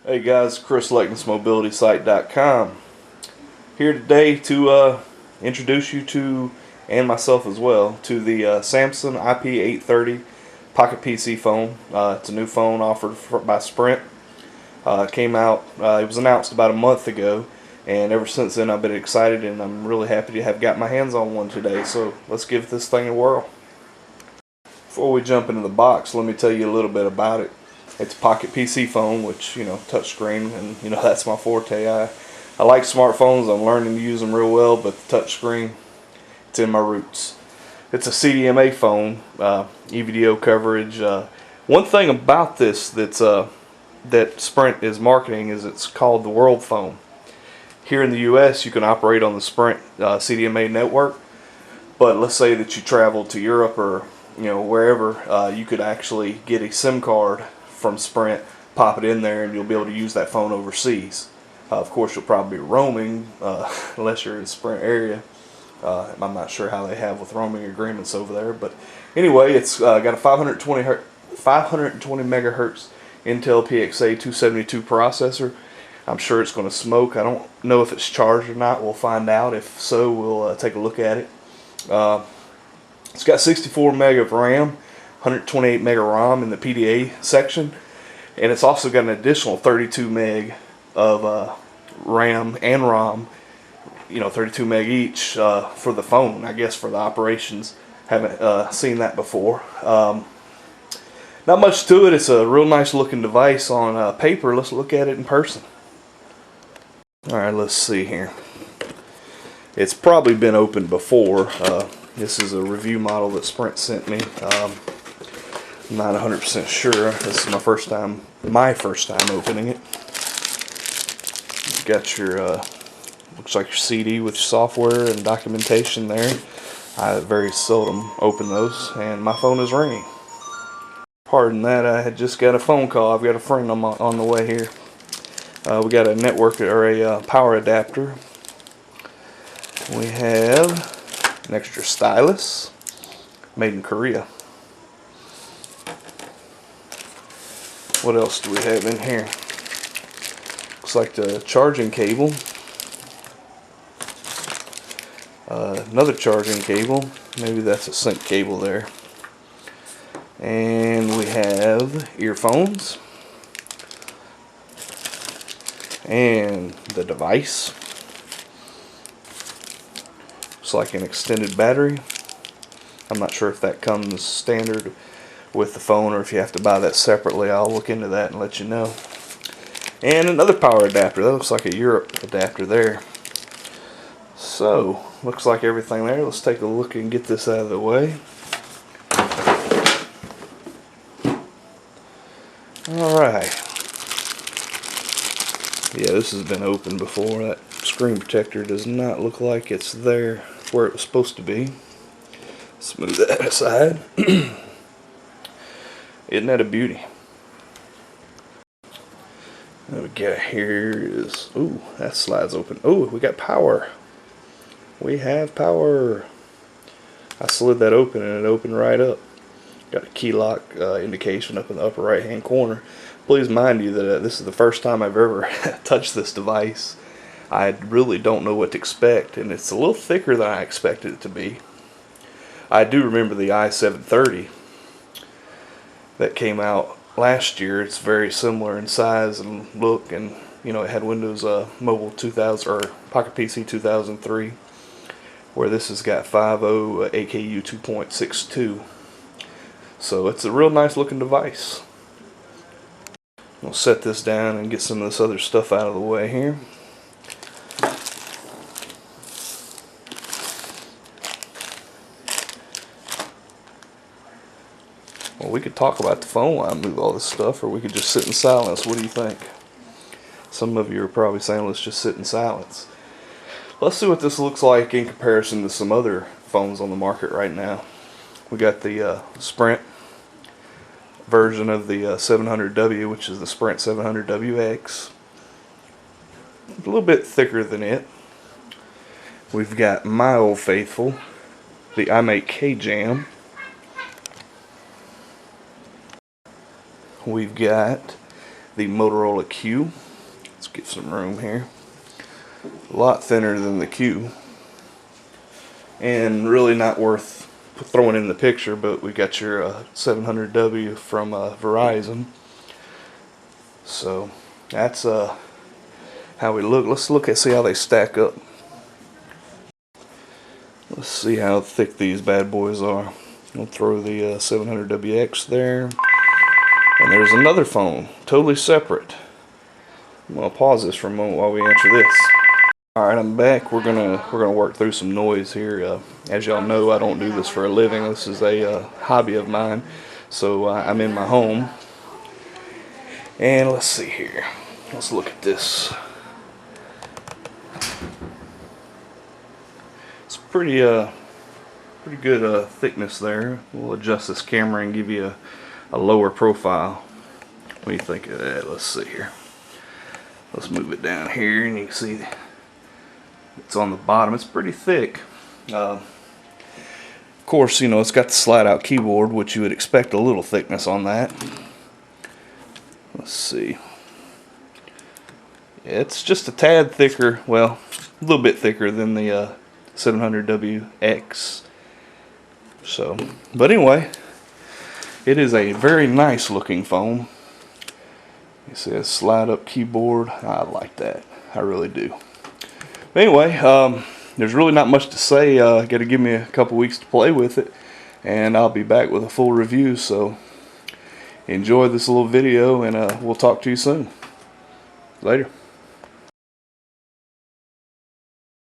Hey guys, Chris LikenessMobilitySite.com here today to introduce you to, and myself as well, to the Samsung IP-830 Pocket PC phone. It's a new phone offered by Sprint. It came out, it was announced about a month ago, and ever since then I've been excited, and I'm really happy to have got my hands on one today. So let's give this thing a whirl. Before we jump into the box, let me tell you a little bit about it. It's a pocket PC phone, which, touchscreen, and that's my forte. I like smartphones. I'm learning to use them real well, but the touchscreen, it's in my roots. It's a CDMA phone, EVDO coverage. One thing about this that Sprint is marketing is it's called the World Phone. Here in the U.S., you can operate on the Sprint CDMA network, but let's say that you travel to Europe or wherever, you could actually get a SIM card from Sprint, pop it in there, and you'll be able to use that phone overseas. Of course, you'll probably be roaming unless you're in the Sprint area. I'm not sure how they have with roaming agreements over there, but anyway, it's got a 520 megahertz Intel PXA 272 processor. I'm sure it's going to smoke. I don't know if it's charged or not. We'll find out. If so, we'll take a look at it. It's got 64 meg of RAM, 128 meg of ROM in the PDA section, and it's also got an additional 32 meg of RAM and ROM, 32 meg each for the phone, I guess, for the operations. Haven't seen that before. Not much to it. It's a real nice looking device on paper. Let's look at it in person. Alright, let's see here. It's probably been opened before. This is a review model that Sprint sent me. I'm not 100% sure. This is my first time opening it. You've got your, looks like your CD with software and documentation there. I very seldom open those, and my phone is ringing. Pardon that, I had just got a phone call. I've got a friend on the way here. We got a network or a power adapter. We have an extra stylus, made in Korea. What else do we have in here? Looks like the charging cable. Another charging cable. Maybe that's a sync cable there. And we have earphones. And the device. Looks like an extended battery. I'm not sure if that comes standard with the phone or if you have to buy that separately. I'll look into that and let you know. And another power adapter. That looks like a Europe adapter there. So, looks like everything there. Let's take a look and get this out of the way. Alright. Yeah, this has been opened before. That screen protector does not look like it's there where it was supposed to be. Smooth that aside. Isn't that a beauty? What we got here is, ooh, that slides open. Ooh, we got power. We have power. I slid that open and it opened right up. Got a key lock indication up in the upper right hand corner. Please mind you that this is the first time I've ever touched this device. I really don't know what to expect, and it's a little thicker than I expected it to be. I do remember the i730 that came out last year. It's very similar in size and look, and it had Windows Mobile 2000 or Pocket PC 2003, where this has got 5.0 AKU 2.62. So it's a real nice looking device. We'll set this down and get some of this other stuff out of the way here. Well, we could talk about the phone while I move all this stuff, or we could just sit in silence. What do you think? Some of you are probably saying, let's just sit in silence. Let's see what this looks like in comparison to some other phones on the market right now. We got the Sprint version of the 700W, which is the Sprint 700WX. A little bit thicker than it. We've got my old faithful, the iMate K-Jam. We've got the Motorola Q. Let's get some room here. A lot thinner than the Q, and really not worth throwing in the picture, but we got your 700W from Verizon. So that's how we look. Let's look and see how they stack up. Let's see how thick these bad boys are. We'll throw the 700WX there. And there's another phone, totally separate. I'm gonna pause this for a moment while we answer this. Alright, I'm back. We're gonna work through some noise here. As y'all know, I don't do this for a living. This is a hobby of mine. So I'm in my home. And let's see here. Let's look at this. It's pretty good thickness there. We'll adjust this camera and give you a lower profile. What do you think of that? Let's see here. Let's move it down here, and you can see it's on the bottom. It's pretty thick. Of course, you know, it's got the slide out keyboard, which you would expect a little thickness on that. Let's see. It's just a tad thicker, well, a little bit thicker than the 700WX. So, but anyway, it is a very nice looking phone. You see a slide up keyboard. I like that. I really do. Anyway, there's really not much to say. Got to give me a couple weeks to play with it, and I'll be back with a full review. So enjoy this little video, and we'll talk to you soon. Later.